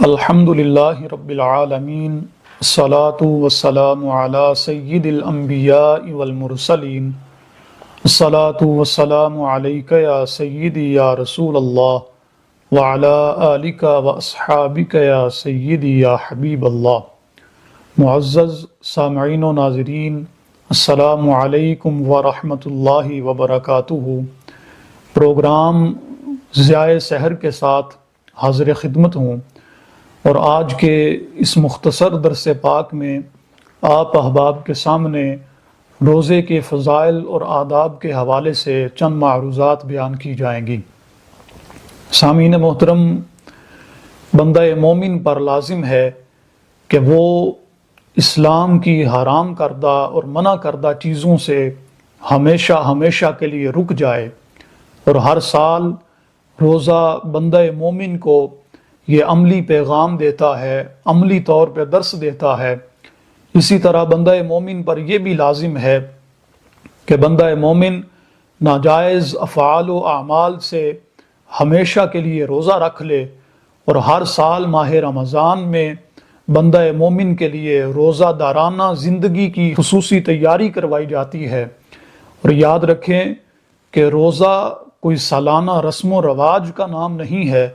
الحمد للہ رب العالمین، الصلاة والسلام علی سید الانبیاء والمرسلین، الصلاة والسلام علیک یا سیدی یا رسول اللہ وعلی آلک واصحابک یا سیدی یا حبیب اللہ۔ معزز سامعین و ناظرین، السلام علیکم ورحمۃ اللہ وبرکاتہ۔ پروگرام ضیاء سحر کے ساتھ حاضر خدمت ہوں، اور آج کے اس مختصر درس پاک میں آپ احباب کے سامنے روزے کے فضائل اور آداب کے حوالے سے چند معروضات بیان کی جائیں گی۔ سامعین محترم، بندہ مومن پر لازم ہے کہ وہ اسلام کی حرام کردہ اور منع کردہ چیزوں سے ہمیشہ کے لیے رک جائے، اور ہر سال روزہ بندہ مومن کو یہ عملی پیغام دیتا ہے، عملی طور پہ درس دیتا ہے۔ اسی طرح بندہ مومن پر یہ بھی لازم ہے کہ بندہ مومن ناجائز افعال و اعمال سے ہمیشہ کے لیے روزہ رکھ لے، اور ہر سال ماہ رمضان میں بندہ مومن کے لیے روزہ دارانہ زندگی کی خصوصی تیاری کروائی جاتی ہے۔ اور یاد رکھیں کہ روزہ کوئی سالانہ رسم و رواج کا نام نہیں ہے،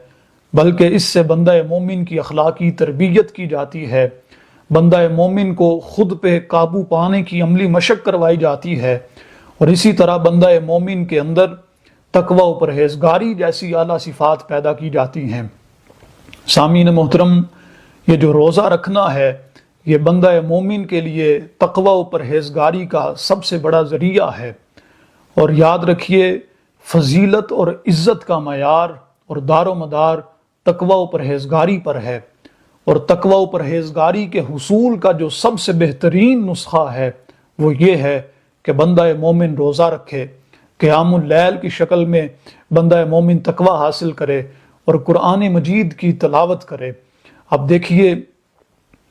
بلکہ اس سے بندہ مومن کی اخلاقی تربیت کی جاتی ہے، بندہ مومن کو خود پہ قابو پانے کی عملی مشق کروائی جاتی ہے، اور اسی طرح بندہ مومن کے اندر تقوی و پرہیزگاری جیسی اعلیٰ صفات پیدا کی جاتی ہیں۔ سامعین محترم، یہ جو روزہ رکھنا ہے، یہ بندہ مومن کے لیے تقوی و پرہیزگاری کا سب سے بڑا ذریعہ ہے۔ اور یاد رکھیے، فضیلت اور عزت کا معیار اور دار و مدار تقوی و پرہیزگاری پر ہے، اور تقوی و پرہیزگاری کے حصول کا جو سب سے بہترین نسخہ ہے وہ یہ ہے کہ بندہ مومن روزہ رکھے، قیام اللیل کی شکل میں بندہ مومن تقوی حاصل کرے اور قرآن مجید کی تلاوت کرے۔ اب دیکھیے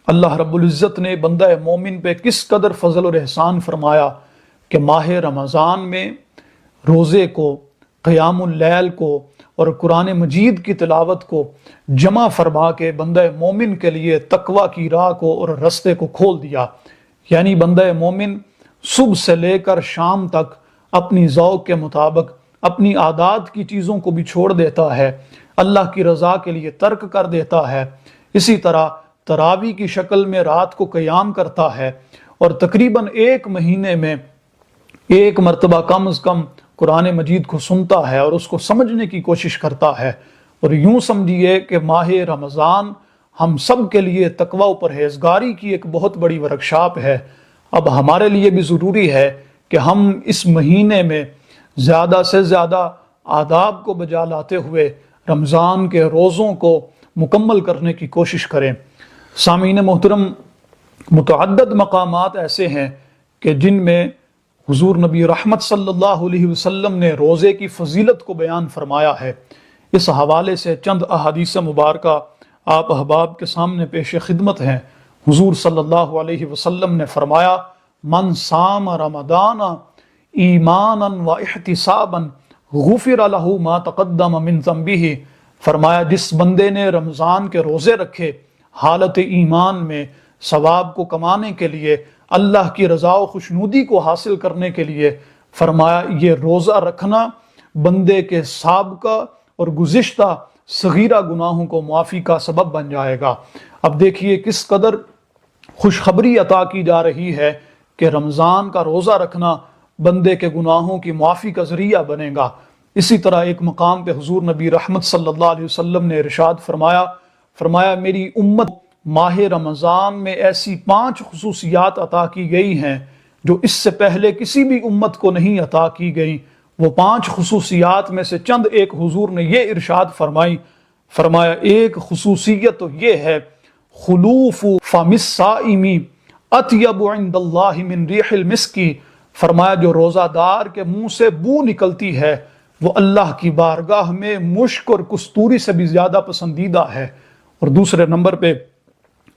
اللہ رب العزت نے بندہ مومن پہ کس قدر فضل اور احسان فرمایا کہ ماہ رمضان میں روزے کو، قیام اللیل کو اور قرآن مجید کی تلاوت کو جمع فرما کے بندہ مومن کے لیے تقوی کی راہ کو اور رستے کو کھول دیا۔ یعنی بندہ مومن صبح سے لے کر شام تک اپنی ذوق کے مطابق اپنی عادات کی چیزوں کو بھی چھوڑ دیتا ہے، اللہ کی رضا کے لیے ترک کر دیتا ہے۔ اسی طرح تراویح کی شکل میں رات کو قیام کرتا ہے، اور تقریباً ایک مہینے میں ایک مرتبہ کم از کم قرآن مجید کو سنتا ہے اور اس کو سمجھنے کی کوشش کرتا ہے۔ اور یوں سمجھیے کہ ماہ رمضان ہم سب کے لیے تقوی و پرہیزگاری کی ایک بہت بڑی ورکشاپ ہے۔ اب ہمارے لیے بھی ضروری ہے کہ ہم اس مہینے میں زیادہ سے زیادہ آداب کو بجا لاتے ہوئے رمضان کے روزوں کو مکمل کرنے کی کوشش کریں۔ سامعین محترم، متعدد مقامات ایسے ہیں کہ جن میں حضور نبی رحمت صلی اللہ علیہ وسلم نے روزے کی فضیلت کو بیان فرمایا ہے۔ اس حوالے سے چند احادیث مبارکہ آپ احباب کے سامنے پیش خدمت ہیں۔ حضور صلی اللہ علیہ وسلم نے فرمایا، من صام رمضان ایمانا و احتسابا غفر له ما تقدم من ذنبہ۔ فرمایا جس بندے نے رمضان کے روزے رکھے حالت ایمان میں، ثواب کو کمانے کے لیے، اللہ کی رضا و خوشنودی کو حاصل کرنے کے لیے، فرمایا یہ روزہ رکھنا بندے کے سابقہ اور گزشتہ صغیرہ گناہوں کو معافی کا سبب بن جائے گا۔ اب دیکھیے کس قدر خوشخبری عطا کی جا رہی ہے کہ رمضان کا روزہ رکھنا بندے کے گناہوں کی معافی کا ذریعہ بنے گا۔ اسی طرح ایک مقام پہ حضور نبی رحمت صلی اللہ علیہ وسلم نے ارشاد فرمایا میری امت ماہ رمضان میں ایسی 5 خصوصیات عطا کی گئی ہیں جو اس سے پہلے کسی بھی امت کو نہیں عطا کی گئی۔ وہ 5 خصوصیات میں سے چند ایک حضور نے یہ ارشاد فرمایا ایک خصوصیت تو یہ ہے، خلوف فم الصائم اطیب عند اللہ من ریح المسک۔ فرمایا جو روزہ دار کے منہ سے بو نکلتی ہے وہ اللہ کی بارگاہ میں مشک اور کستوری سے بھی زیادہ پسندیدہ ہے۔ اور دوسرے نمبر پہ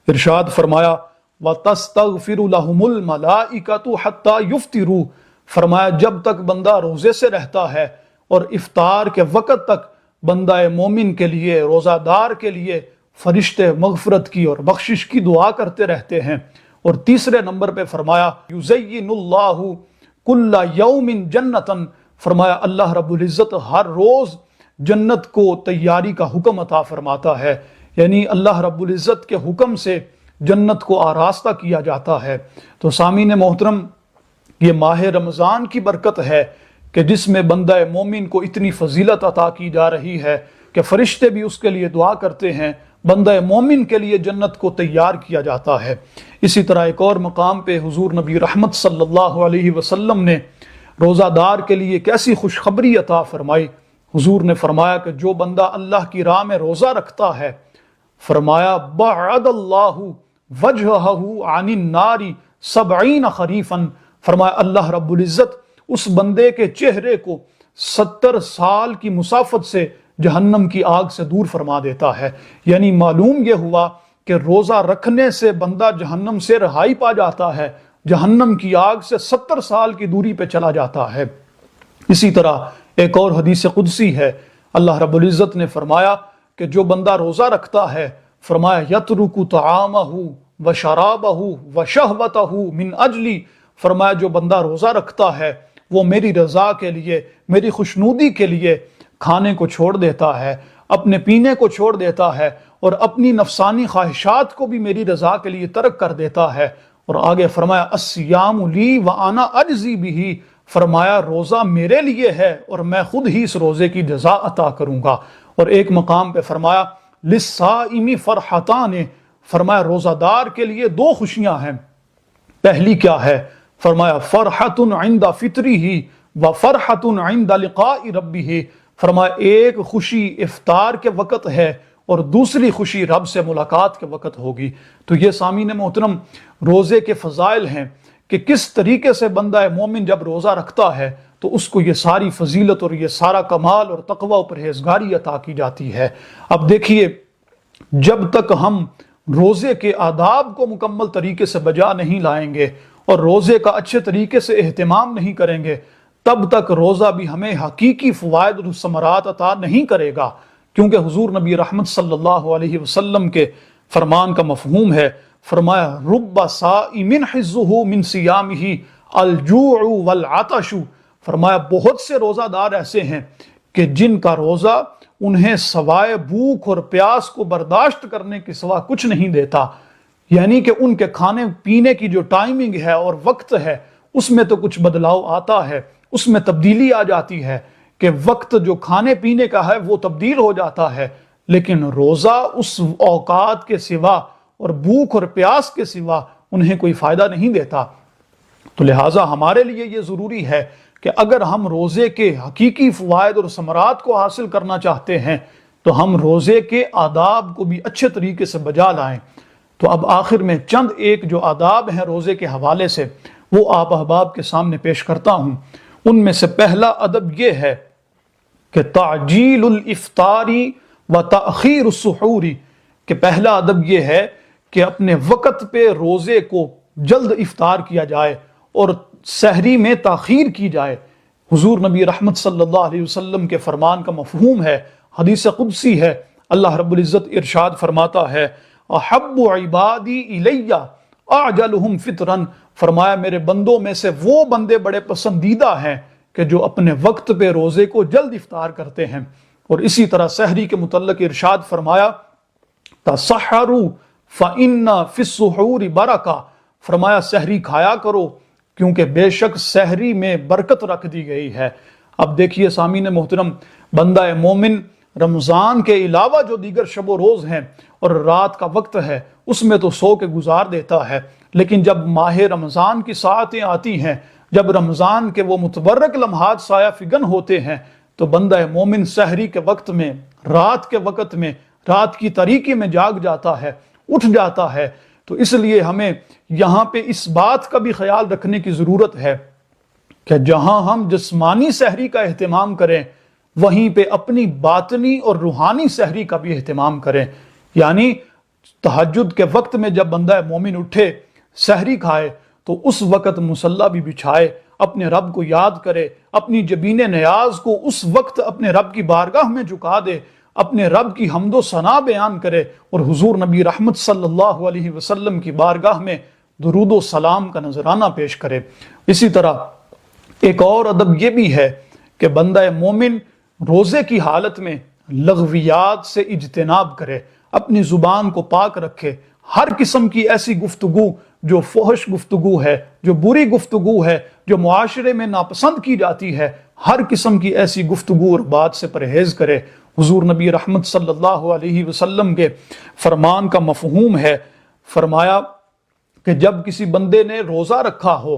ارشاد فرمایا وَتَسْتَغْفِرُ لَهُمُ الْمَلَائِكَةُ حَتَّى يُفْطِرُوا۔ فرمایا جب تک بندہ روزے سے رہتا ہے اور افطار کے وقت تک بندہ مومن کے لیے، روزہ دار کے لیے فرشتے مغفرت کی اور بخشش کی دعا کرتے رہتے ہیں۔ اور تیسرے نمبر پہ فرمایا یزین اللہ کل یوم جنتن، فرمایا اللہ رب العزت ہر روز جنت کو تیاری کا حکم عطا فرماتا ہے، یعنی اللہ رب العزت کے حکم سے جنت کو آراستہ کیا جاتا ہے۔ تو سامعین محترم، یہ ماہ رمضان کی برکت ہے کہ جس میں بندہ مومن کو اتنی فضیلت عطا کی جا رہی ہے کہ فرشتے بھی اس کے لیے دعا کرتے ہیں، بندہ مومن کے لیے جنت کو تیار کیا جاتا ہے۔ اسی طرح ایک اور مقام پہ حضور نبی رحمت صلی اللہ علیہ وسلم نے روزہ دار کے لیے کیسی خوشخبری عطا فرمائی۔ حضور نے فرمایا کہ جو بندہ اللہ کی راہ میں روزہ رکھتا ہے، فرمایا بعد اللہ وجہہ عن النار 70 خریفا، فرمایا اللہ رب العزت اس بندے کے چہرے کو 70 سال کی مسافت سے جہنم کی آگ سے دور فرما دیتا ہے۔ یعنی معلوم یہ ہوا کہ روزہ رکھنے سے بندہ جہنم سے رہائی پا جاتا ہے، جہنم کی آگ سے 70 سال کی دوری پہ چلا جاتا ہے۔ اسی طرح ایک اور حدیث قدسی ہے، اللہ رب العزت نے فرمایا کہ جو بندہ روزہ رکھتا ہے، فرمایا یترک طعامہ وشرابہ وشہوتہ من اجلی، فرمایا جو بندہ روزہ رکھتا ہے وہ میری رضا کے لیے، میری خوشنودی کے لیے کھانے کو چھوڑ دیتا ہے، اپنے پینے کو چھوڑ دیتا ہے، اور اپنی نفسانی خواہشات کو بھی میری رضا کے لیے ترک کر دیتا ہے۔ اور آگے فرمایا الصیام لی وانا اجزی بہ، فرمایا روزہ میرے لیے ہے اور میں خود ہی اس روزے کی جزا عطا کروں گا۔ اور ایک مقام پہ فرمایا للصائم فرحتان، فرمایا روزہ دار کے لیے 2 خوشیاں ہیں۔ پہلی کیا ہے؟ فرمایا فرحت عند فطرہ وفرحت عند لقاء ربہ، فرمایا ایک خوشی افطار کے وقت ہے اور دوسری خوشی رب سے ملاقات کے وقت ہوگی۔ تو یہ سامعین محترم روزے کے فضائل ہیں کہ کس طریقے سے بندہ مومن جب روزہ رکھتا ہے تو اس کو یہ ساری فضیلت اور یہ سارا کمال اور تقوی و پرہیزگاری عطا کی جاتی ہے۔ اب دیکھیے، جب تک ہم روزے کے آداب کو مکمل طریقے سے بجا نہیں لائیں گے اور روزے کا اچھے طریقے سے اہتمام نہیں کریں گے، تب تک روزہ بھی ہمیں حقیقی فوائد اور ثمرات عطا نہیں کرے گا، کیونکہ حضور نبی رحمت صلی اللہ علیہ وسلم کے فرمان کا مفہوم ہے، فرمایا رب صائم حظہ من صیامہ الجوع والعطش، فرمایا بہت سے روزہ دار ایسے ہیں کہ جن کا روزہ انہیں سوائے بھوک اور پیاس کو برداشت کرنے کے سوا کچھ نہیں دیتا، یعنی کہ ان کے کھانے پینے کی جو ٹائمنگ ہے اور وقت ہے اس میں تو کچھ بدلاؤ آتا ہے، اس میں تبدیلی آ جاتی ہے کہ وقت جو کھانے پینے کا ہے وہ تبدیل ہو جاتا ہے، لیکن روزہ اس اوقات کے سوا اور بھوک اور پیاس کے سوا انہیں کوئی فائدہ نہیں دیتا۔ تو لہٰذا ہمارے لیے یہ ضروری ہے کہ اگر ہم روزے کے حقیقی فوائد اور ثمرات کو حاصل کرنا چاہتے ہیں تو ہم روزے کے آداب کو بھی اچھے طریقے سے بجا لائیں۔ تو اب آخر میں چند ایک جو آداب ہیں روزے کے حوالے سے وہ آپ احباب کے سامنے پیش کرتا ہوں۔ ان میں سے پہلا ادب یہ ہے کہ تعجیل الافطاری و تاخیر السحوری، کہ پہلا ادب یہ ہے کہ اپنے وقت پہ روزے کو جلد افطار کیا جائے اور سحری میں تاخیر کی جائے۔ حضور نبی رحمت صلی اللہ علیہ وسلم کے فرمان کا مفہوم ہے، حدیث قدسی ہے، اللہ رب العزت ارشاد فرماتا ہے احب عبادی الیہ اعجلہم فطرا، فرمایا میرے بندوں میں سے وہ بندے بڑے پسندیدہ ہیں کہ جو اپنے وقت پہ روزے کو جلد افطار کرتے ہیں۔ اور اسی طرح سحری کے متعلق ارشاد فرمایا تسحروا فإن فی السحور برکہ، فرمایا سحری کھایا کرو کیونکہ بے شک سحری میں برکت رکھ دی گئی ہے۔ اب دیکھیے سامعین محترم، بندہ مومن رمضان کے علاوہ جو دیگر شب و روز ہیں اور رات کا وقت ہے اس میں تو سو کے گزار دیتا ہے، لیکن جب ماہ رمضان کی ساعتیں آتی ہیں، جب رمضان کے وہ متبرک لمحات سایہ فگن ہوتے ہیں تو بندہ مومن سحری کے وقت میں، رات کے وقت میں، رات کی تاریکی میں جاگ جاتا ہے، اٹھ جاتا ہے۔ تو اس لیے ہمیں یہاں پہ اس بات کا بھی خیال رکھنے کی ضرورت ہے کہ جہاں ہم جسمانی سحری کا اہتمام کریں وہیں پہ اپنی باطنی اور روحانی سحری کا بھی اہتمام کریں، یعنی تہجد کے وقت میں جب بندہ مومن اٹھے، سحری کھائے، تو اس وقت مصلی بھی بچھائے، اپنے رب کو یاد کرے، اپنی جبین نیاز کو اس وقت اپنے رب کی بارگاہ میں جھکا دے اپنے رب کی حمد و ثنا بیان کرے اور حضور نبی رحمت صلی اللہ علیہ وسلم کی بارگاہ میں درود و سلام کا نذرانہ پیش کرے۔ اسی طرح ایک اور ادب یہ بھی ہے کہ بندہ مومن روزے کی حالت میں لغویات سے اجتناب کرے، اپنی زبان کو پاک رکھے، ہر قسم کی ایسی گفتگو جو فحش گفتگو ہے، جو بری گفتگو ہے، جو معاشرے میں ناپسند کی جاتی ہے، ہر قسم کی ایسی گفتگو اور بات سے پرہیز کرے۔ حضور نبی رحمت صلی اللہ علیہ وسلم کے فرمان کا مفہوم ہے، فرمایا کہ جب کسی بندے نے روزہ رکھا ہو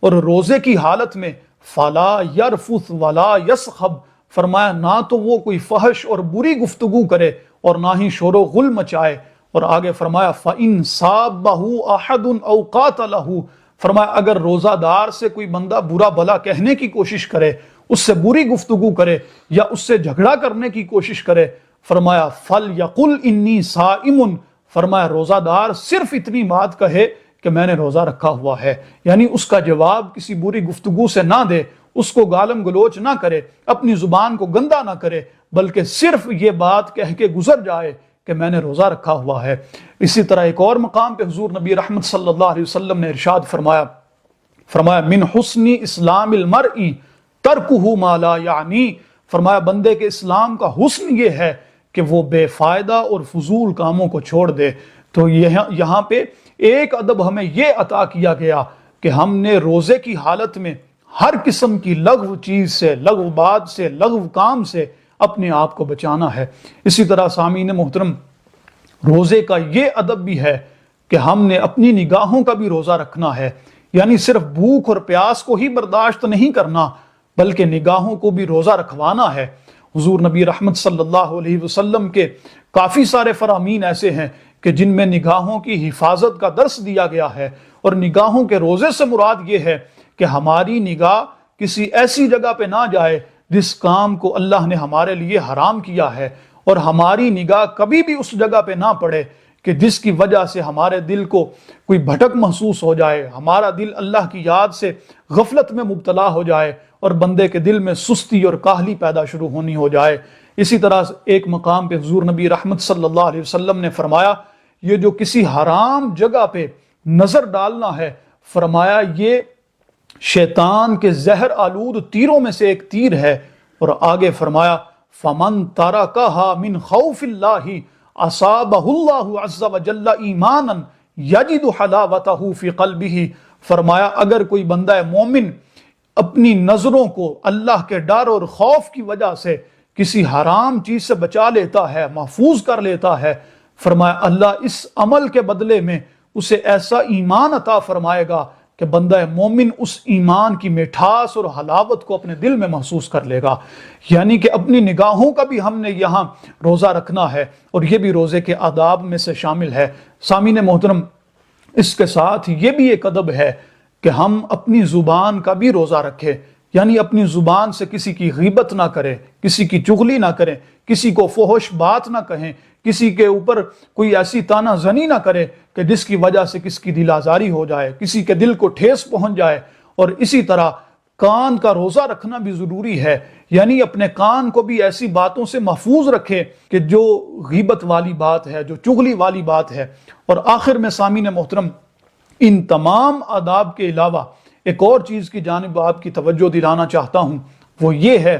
اور روزے کی حالت میں فلا یرفث ولا یسخب، فرمایا نہ تو وہ کوئی فحش اور بری گفتگو کرے اور نہ ہی شور و غل مچائے، اور آگے فرمایا فَإِن صَابَهُ أَحَدٌ أَوْ قَاتَلَهُ، فرمایا اگر روزہ دار سے کوئی بندہ برا بھلا کہنے کی کوشش کرے، اس سے بری گفتگو کرے یا اس سے جھگڑا کرنے کی کوشش کرے، فرمایا فَلْيَقُلْ إِنِّي صَائِمٌ، فرمایا روزہ دار صرف اتنی بات کہے کہ میں نے روزہ رکھا ہوا ہے، یعنی اس کا جواب کسی بری گفتگو سے نہ دے، اس کو گالم گلوچ نہ کرے، اپنی زبان کو گندا نہ کرے، بلکہ صرف یہ بات کہہ کے گزر جائے کہ میں نے روزہ رکھا ہوا ہے۔ اسی طرح ایک اور مقام پہ حضور نبی رحمت صلی اللہ علیہ وسلم نے ارشاد فرمایا من حسن اسلام المرء ترکہ ما لا یعنی، فرمایا بندے کے اسلام کا حسن یہ ہے کہ وہ بے فائدہ اور فضول کاموں کو چھوڑ دے۔ تو یہاں پہ ایک ادب ہمیں یہ عطا کیا گیا کہ ہم نے روزے کی حالت میں ہر قسم کی لغو چیز سے، لغو بات سے، لغو کام سے اپنے آپ کو بچانا ہے۔ اسی طرح سامعین محترم، روزے کا یہ ادب بھی ہے کہ ہم نے اپنی نگاہوں کا بھی روزہ رکھنا ہے، یعنی صرف بھوک اور پیاس کو ہی برداشت نہیں کرنا بلکہ نگاہوں کو بھی روزہ رکھوانا ہے۔ حضور نبی رحمت صلی اللہ علیہ وسلم کے کافی سارے فرامین ایسے ہیں کہ جن میں نگاہوں کی حفاظت کا درس دیا گیا ہے، اور نگاہوں کے روزے سے مراد یہ ہے کہ ہماری نگاہ کسی ایسی جگہ پہ نہ جائے جس کام کو اللہ نے ہمارے لیے حرام کیا ہے، اور ہماری نگاہ کبھی بھی اس جگہ پہ نہ پڑے کہ جس کی وجہ سے ہمارے دل کو کوئی بھٹک محسوس ہو جائے، ہمارا دل اللہ کی یاد سے غفلت میں مبتلا ہو جائے اور بندے کے دل میں سستی اور کاہلی پیدا شروع ہونی ہو جائے۔ اسی طرح ایک مقام پہ حضور نبی رحمت صلی اللہ علیہ وسلم نے فرمایا یہ جو کسی حرام جگہ پہ نظر ڈالنا ہے، فرمایا یہ شیطان کے زہر آلود تیروں میں سے ایک تیر ہے، اور آگے فرمایا فَمَن تَرَكَهَا مِنْ خَوْفِ اللَّهِ أَصَابَهُ اللَّهُ عَزَّ وَجَلَّ إِيمَانًا يَجِدُ حَلَاوَتَهُ فِي قَلْبِهِ، فرمایا اگر کوئی بندہ مومن اپنی نظروں کو اللہ کے ڈر اور خوف کی وجہ سے کسی حرام چیز سے بچا لیتا ہے، محفوظ کر لیتا ہے، فرمایا اللہ اس عمل کے بدلے میں اسے ایسا ایمان عطا فرمائے گا کہ بندہ مومن اس ایمان کی مٹھاس اور حلاوت کو اپنے دل میں محسوس کر لے گا۔ یعنی کہ اپنی نگاہوں کا بھی ہم نے یہاں روزہ رکھنا ہے، اور یہ بھی روزے کے آداب میں سے شامل ہے۔ سامعین محترم، اس کے ساتھ یہ بھی ایک ادب ہے کہ ہم اپنی زبان کا بھی روزہ رکھیں، یعنی اپنی زبان سے کسی کی غیبت نہ کریں، کسی کی چغلی نہ کریں، کسی کو فحش بات نہ کہیں، کسی کے اوپر کوئی ایسی تانا زنی نہ کرے کہ جس کی وجہ سے کس کی دل آزاری ہو جائے، کسی کے دل کو ٹھیس پہنچ جائے۔ اور اسی طرح کان کا روزہ رکھنا بھی ضروری ہے، یعنی اپنے کان کو بھی ایسی باتوں سے محفوظ رکھے کہ جو غیبت والی بات ہے، جو چغلی والی بات ہے۔ اور آخر میں سامعین محترم، ان تمام آداب کے علاوہ ایک اور چیز کی جانب آپ کی توجہ دلانا چاہتا ہوں، وہ یہ ہے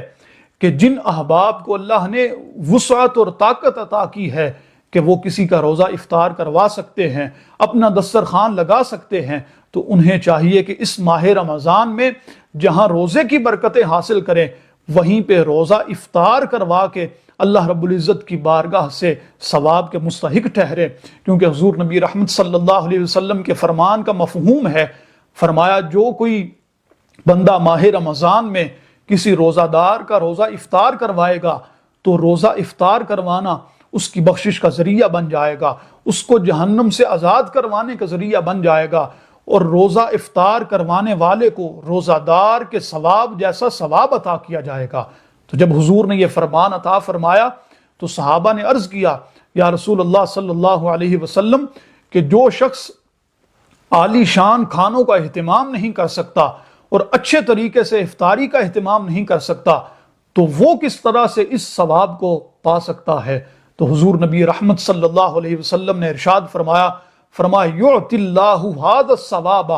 کہ جن احباب کو اللہ نے وسعت اور طاقت عطا کی ہے کہ وہ کسی کا روزہ افطار کروا سکتے ہیں، اپنا دسترخوان لگا سکتے ہیں، تو انہیں چاہیے کہ اس ماہ رمضان میں جہاں روزے کی برکتیں حاصل کریں، وہیں پہ روزہ افطار کروا کے اللہ رب العزت کی بارگاہ سے ثواب کے مستحق ٹھہرے، کیونکہ حضور نبی رحمت صلی اللہ علیہ وسلم کے فرمان کا مفہوم ہے، فرمایا جو کوئی بندہ ماہ رمضان میں کسی روزہ دار کا روزہ افطار کروائے گا تو روزہ افطار کروانا اس کی بخشش کا ذریعہ بن جائے گا، اس کو جہنم سے آزاد کروانے کا ذریعہ بن جائے گا، اور روزہ افطار کروانے والے کو روزہ دار کے ثواب جیسا ثواب عطا کیا جائے گا۔ تو جب حضور نے یہ فرمان عطا فرمایا تو صحابہ نے عرض کیا یا رسول اللہ صلی اللہ علیہ وسلم کہ جو شخص عالی شان کھانوں کا اہتمام نہیں کر سکتا اور اچھے طریقے سے افطاری کا اہتمام نہیں کر سکتا تو وہ کس طرح سے اس ثواب کو پا سکتا ہے؟ تو حضور نبی رحمت صلی اللہ علیہ وسلم نے ارشاد فرمایا یعطی اللہ ھذا الثواب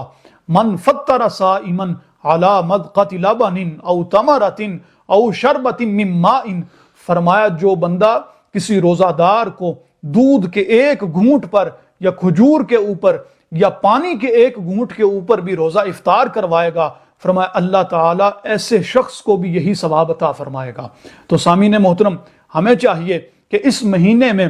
من فطر صائما علی مدقۃ لبن او تمرۃ او شربۃ من ماء، فرمایا جو بندہ کسی روزہ دار کو دودھ کے ایک گھونٹ پر یا کھجور کے اوپر یا پانی کے ایک گھونٹ کے اوپر بھی روزہ افطار کروائے گا، فرمایا اللہ تعالیٰ ایسے شخص کو بھی یہی ثواب عطا فرمائے گا۔ تو سامعین محترم، ہمیں چاہیے کہ اس مہینے میں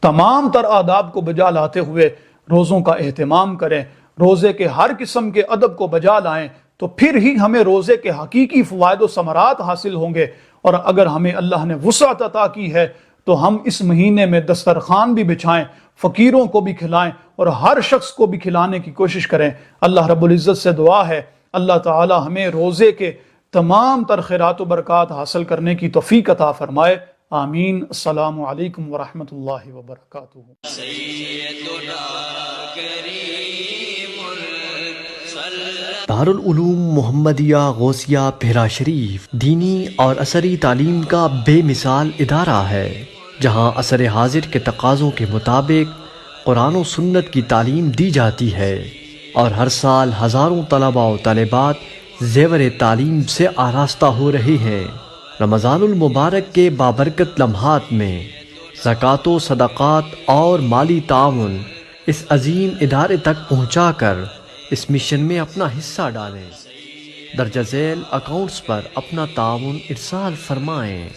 تمام تر آداب کو بجا لاتے ہوئے روزوں کا اہتمام کریں، روزے کے ہر قسم کے ادب کو بجا لائیں، تو پھر ہی ہمیں روزے کے حقیقی فوائد و ثمرات حاصل ہوں گے۔ اور اگر ہمیں اللہ نے وسعت عطا کی ہے تو ہم اس مہینے میں دسترخوان بھی بچھائیں، فقیروں کو بھی کھلائیں اور ہر شخص کو بھی کھلانے کی کوشش کریں۔ اللہ رب العزت سے دعا ہے اللہ تعالی ہمیں روزے کے تمام تر خیرات و برکات حاصل کرنے کی توفیق عطا فرمائے، آمین۔ السلام علیکم ورحمۃ اللہ وبرکاتہ۔ دارالعلوم محمدیہ غوثیہ پہرا شریف دینی اور عصری تعلیم کا بے مثال ادارہ ہے، جہاں عصر حاضر کے تقاضوں کے مطابق قرآن و سنت کی تعلیم دی جاتی ہے، اور ہر سال ہزاروں طلباء و طالبات زیور تعلیم سے آراستہ ہو رہے ہیں۔ رمضان المبارک کے بابرکت لمحات میں زکوٰۃ و صدقات اور مالی تعاون اس عظیم ادارے تک پہنچا کر اس مشن میں اپنا حصہ ڈالیں۔ درجہ ذیل اکاؤنٹس پر اپنا تعاون ارسال فرمائیں۔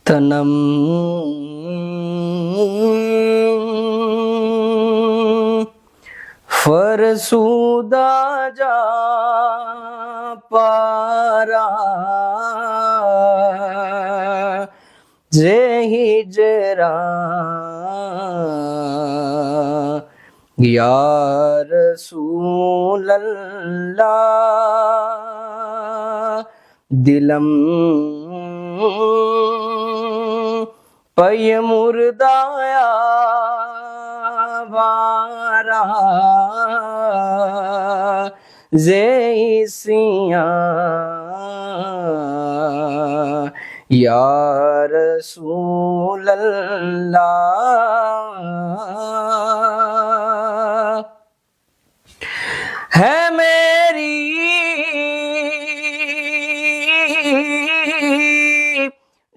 تنم فرسودہ جا پارا زے ہجران یا رسول اللہ، دلم پی مردایا وارا زیسیاں یا رسول اللہ، ہے میری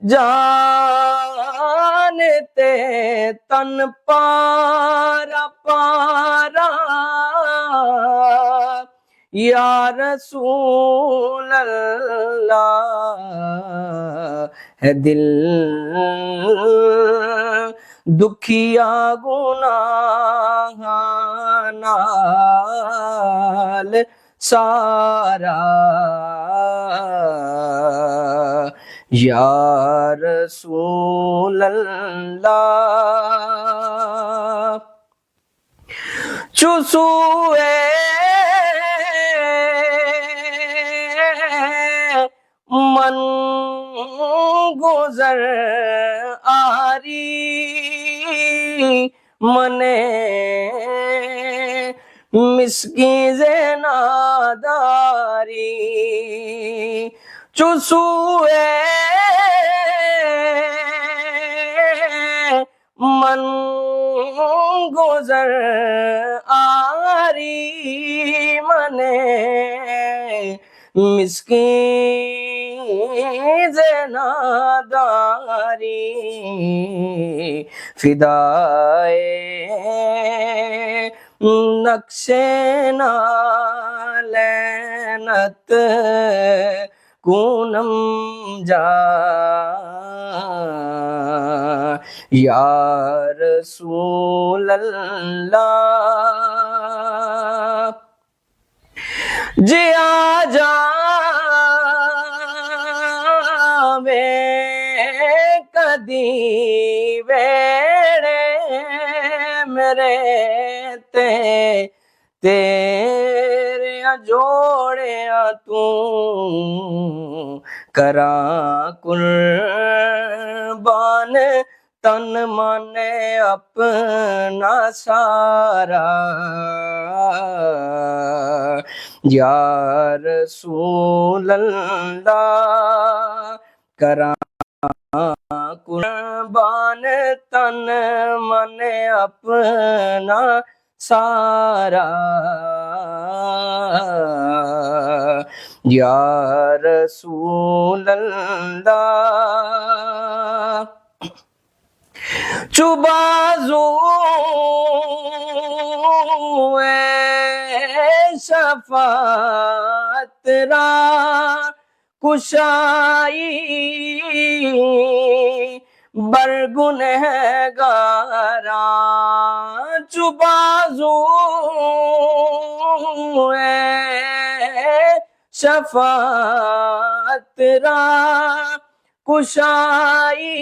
جان تے تن پارا پارا یا رسول اللہ، ہے دل دکھیا گناہ نال سارا یا رسول اللہ، چسوئے من گزر آری منے مسکین زیناداری، چسوئے من گزر آری منے مسکین زیناداری، فدائے نقش نالینت کونم جا یا رسول اللہ، جیا جاوے کدی ویڑے میرے تیرے جوڑیا تو کراں قربان تن من اپنا سارا یا رسول اللہ کراں قربان تن من اپنا سارا یا رسول اللہ چوبازو شفاعت را کشائی برگنہگاراں چوبازو شفاعت را کشائی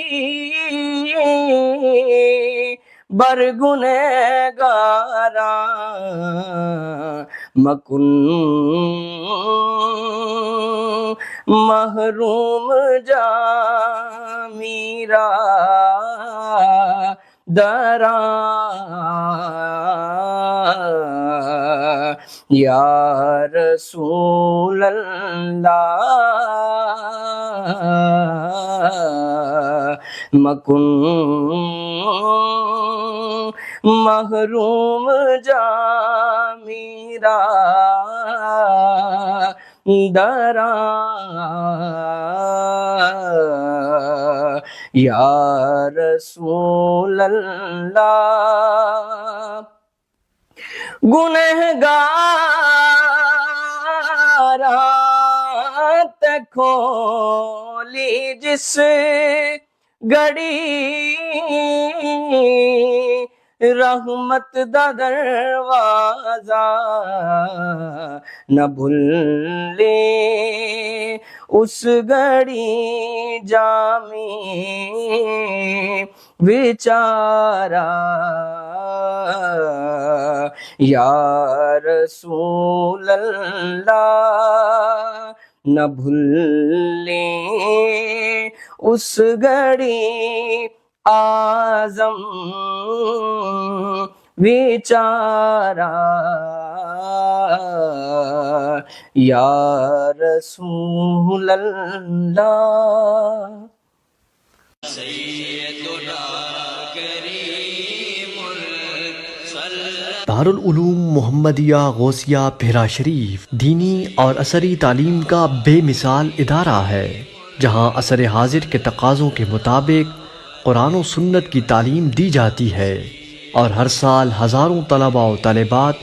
برگنہگاراں مکن محروم جا میرا دراں یا رسول اللہ مکن محروم جا میرا دراں یا رسول اللہ گنہگاراں تے کھولی جس گھڑی رحمت دا دروازہ نہ بھولے اس گھڑی جامی بیچارہ یا رسول اللہ نہ بھولے اس گھڑی اعظم بیچارہ یا رسول اللہ دارالعلوم محمدیہ غوثیہ بھیرا شریف دینی اور عصری تعلیم کا بے مثال ادارہ ہے، جہاں عصر حاضر کے تقاضوں کے مطابق قرآن و سنت کی تعلیم دی جاتی ہے، اور ہر سال ہزاروں طلباء و طالبات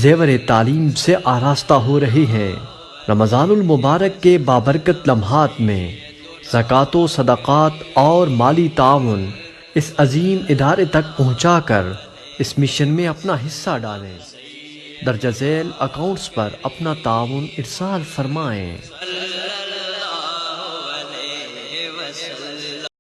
زیور تعلیم سے آراستہ ہو رہے ہیں۔ رمضان المبارک کے بابرکت لمحات میں زکوٰۃ و صدقات اور مالی تعاون اس عظیم ادارے تک پہنچا کر اس مشن میں اپنا حصہ ڈالیں۔ درجہ ذیل اکاؤنٹس پر اپنا تعاون ارسال فرمائیں۔